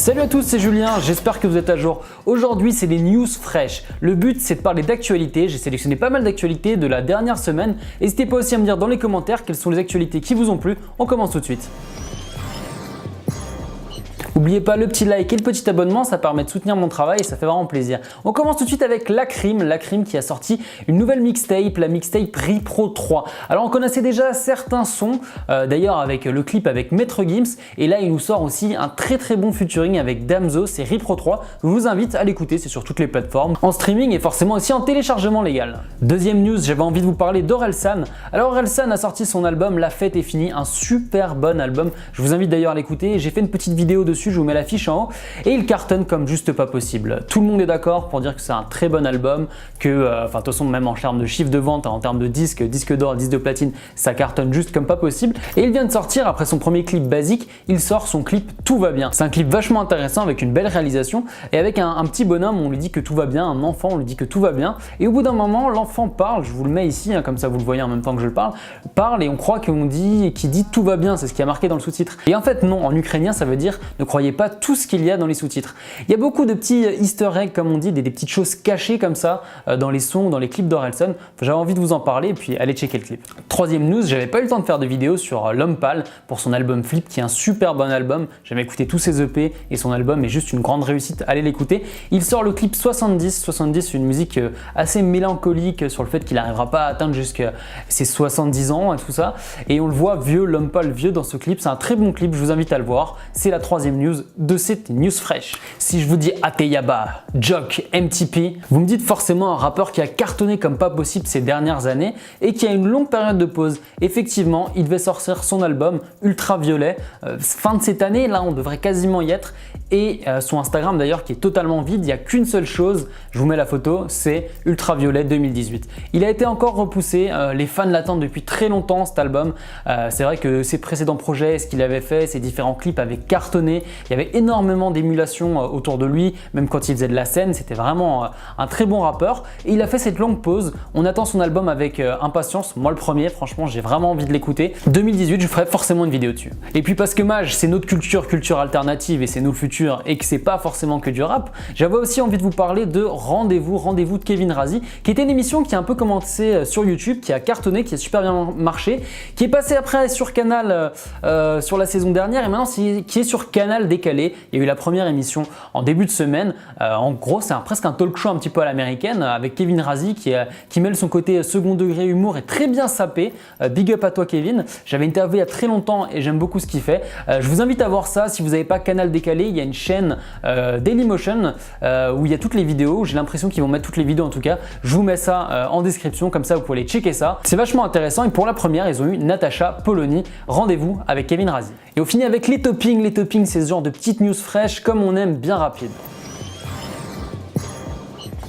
Salut à tous, c'est Julien, j'espère que vous êtes à jour. Aujourd'hui, c'est des news fraîches. Le but, c'est de parler d'actualité. J'ai sélectionné pas mal d'actualités de la dernière semaine. N'hésitez pas aussi à me dire dans les commentaires quelles sont les actualités qui vous ont plu. On commence tout de suite. N'oubliez pas le petit like et le petit abonnement, ça permet de soutenir mon travail et ça fait vraiment plaisir. On commence tout de suite avec Lacrim qui a sorti une nouvelle mixtape, la mixtape Repro 3. Alors on connaissait déjà certains sons, d'ailleurs avec le clip avec Maître Gims, et là il nous sort aussi un très bon featuring avec Damso, c'est Repro 3. Je vous invite à l'écouter, c'est sur toutes les plateformes, en streaming et forcément aussi en téléchargement légal. Deuxième news, j'avais envie de vous parler d'Orelsan. Alors Orelsan a sorti son album La Fête est finie, un super bon album. Je vous invite d'ailleurs à l'écouter, j'ai fait une petite vidéo dessus, je vous mets l'affiche en haut, et il cartonne comme juste pas possible. Tout le monde est d'accord pour dire que c'est un très bon album, que de toute façon même en termes de chiffre de vente, en termes de disque d'or, disque de platine, ça cartonne juste comme pas possible. Et il vient de sortir, après son premier clip basique, il sort son clip Tout va bien. C'est un clip vachement intéressant avec une belle réalisation et avec un petit bonhomme, on lui dit que tout va bien, un enfant, on lui dit que tout va bien, et au bout d'un moment l'enfant parle, je vous le mets ici, comme ça vous le voyez en même temps que je le parle et on croit qu'il dit tout va bien, c'est ce qui a marqué dans le sous-titre. Et en fait non, en ukrainien ça veut dire ne croyez pas tout ce qu'il y a dans les sous-titres. Il y a beaucoup de petits easter eggs comme on dit, des petites choses cachées comme ça dans les sons, dans les clips d'Orelsan. J'avais envie de vous en parler et puis allez checker le clip. Troisième news, j'avais pas eu le temps de faire de vidéo sur L'Homme Pâle pour son album Flip qui est un super bon album. J'avais écouté tous ses EP et son album est juste une grande réussite, allez l'écouter. Il sort le clip 70, c'est une musique assez mélancolique sur le fait qu'il n'arrivera pas à atteindre jusqu'à ses 70 ans et tout ça. Et on le voit vieux, L'Homme Pâle vieux dans ce clip, c'est un très bon clip, je vous invite à le voir. C'est la troisième news de cette news fraîche. Si je vous dis Ateyaba, Jock, MTP, vous me dites forcément un rappeur qui a cartonné comme pas possible ces dernières années et qui a une longue période de pause. Effectivement, il devait sortir son album Ultraviolet fin de cette année, là on devrait quasiment y être, et son Instagram d'ailleurs qui est totalement vide, il n'y a qu'une seule chose, je vous mets la photo, c'est Ultraviolet 2018. Il a été encore repoussé, les fans l'attendent depuis très longtemps cet album. C'est vrai que ses précédents projets, ce qu'il avait fait, ses différents clips avaient cartonné, il y avait énormément d'émulation autour de lui, même quand il faisait de la scène, c'était vraiment un très bon rappeur. Et il a fait cette longue pause, on attend son album avec impatience, moi le premier, franchement j'ai vraiment envie de l'écouter. 2018, je ferai forcément une vidéo dessus. Et puis parce que Maj, c'est notre culture alternative et c'est nous le futur et que c'est pas forcément que du rap, j'avais aussi envie de vous parler de Rendez-vous de Kevin Razi, qui était une émission qui a un peu commencé sur YouTube, qui a cartonné, qui a super bien marché, qui est passé après sur Canal sur la saison dernière et maintenant qui est sur Canal décalé. Il y a eu la première émission en début de semaine. En gros, c'est presque un talk show un petit peu à l'américaine avec Kevin Razi qui mêle son côté second degré humour et très bien sapé. Big up à toi Kevin. J'avais interviewé il y a très longtemps et j'aime beaucoup ce qu'il fait. Je vous invite à voir ça. Si vous n'avez pas Canal décalé, il y a une chaîne Dailymotion où il y a toutes les vidéos. J'ai l'impression qu'ils vont mettre toutes les vidéos en tout cas. Je vous mets ça en description, comme ça vous pouvez aller checker ça. C'est vachement intéressant et pour la première, ils ont eu Natacha Polony. Rendez-vous avec Kevin Razi. Et on finit avec les toppings. Les toppings, c'est ce genre de petites news fraîches comme on aime, bien rapide.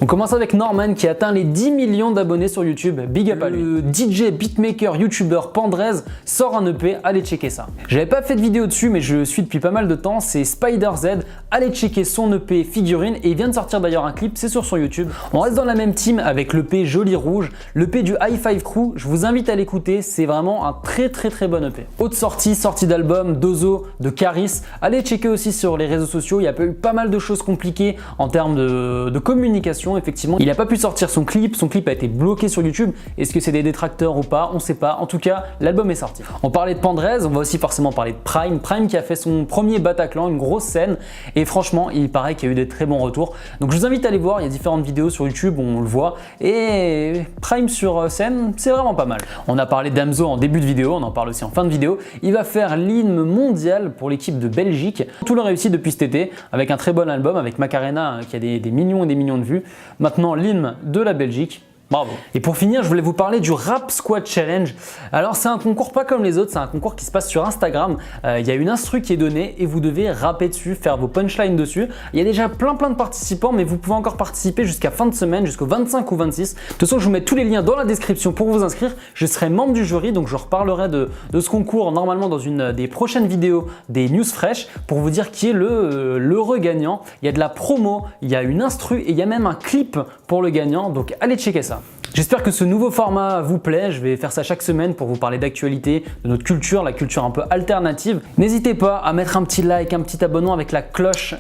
On commence avec Norman qui atteint les 10 millions d'abonnés sur YouTube, big up à lui. Le DJ, beatmaker, youtubeur Pandrez sort un EP, allez checker ça. J'avais pas fait de vidéo dessus mais je le suis depuis pas mal de temps, c'est Spider Z, allez checker son EP Figurine et il vient de sortir d'ailleurs un clip, c'est sur son YouTube. On reste dans la même team avec l'EP Joli Rouge, l'EP du High Five Crew, je vous invite à l'écouter, c'est vraiment un très bon EP. Autre sortie d'album, Dozo, de Caris, allez checker aussi sur les réseaux sociaux, il y a eu pas mal de choses compliquées en termes de communication. Effectivement, il n'a pas pu sortir son clip a été bloqué sur YouTube. Est-ce que c'est des détracteurs ou pas? On sait pas. En tout cas, l'album est sorti. On parlait de Pandrez, on va aussi forcément parler de Prime qui a fait son premier Bataclan, une grosse scène, et franchement, il paraît qu'il y a eu des très bons retours. Donc je vous invite à aller voir, il y a différentes vidéos sur YouTube, on le voit, et Prime sur scène, c'est vraiment pas mal. On a parlé d'Amzo en début de vidéo, on en parle aussi en fin de vidéo. Il va faire l'hymne mondial pour l'équipe de Belgique. Tout le réussi depuis cet été, avec un très bon album, avec Macarena qui a des millions et des millions de vues. Maintenant, l'hymne de la Belgique. Bravo. Et pour finir, je voulais vous parler du Rap Squad Challenge. Alors c'est un concours pas comme les autres, c'est un concours qui se passe sur Instagram. Il y a une instru qui est donnée et vous devez rapper dessus, faire vos punchlines dessus. Il y a déjà plein de participants, mais vous pouvez encore participer jusqu'à fin de semaine, jusqu'au 25 ou 26. De toute façon, je vous mets tous les liens dans la description pour vous inscrire. Je serai membre du jury, donc je reparlerai de ce concours normalement dans une des prochaines vidéos des news fraîches pour vous dire qui est l'heureux gagnant. Il y a de la promo, il y a une instru et il y a même un clip pour le gagnant, donc allez checker ça. J'espère que ce nouveau format vous plaît. Je vais faire ça chaque semaine pour vous parler d'actualité, de notre culture, la culture un peu alternative. N'hésitez pas à mettre un petit like, un petit abonnement avec la cloche.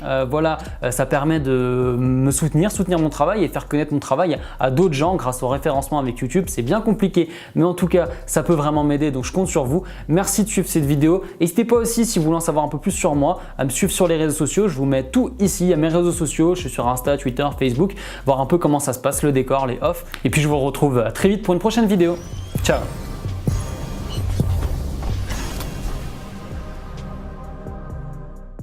Ça permet de me soutenir mon travail et faire connaître mon travail à d'autres gens grâce au référencement avec YouTube. C'est bien compliqué, mais en tout cas, ça peut vraiment m'aider. Donc, je compte sur vous. Merci de suivre cette vidéo. N'hésitez pas aussi, si vous voulez en savoir un peu plus sur moi, à me suivre sur les réseaux sociaux. Je vous mets tout ici à mes réseaux sociaux. Je suis sur Insta, Twitter, Facebook, voir un peu comment ça se passe, le décor, les off. Et puis, je vous retrouve très vite pour une prochaine vidéo. Ciao!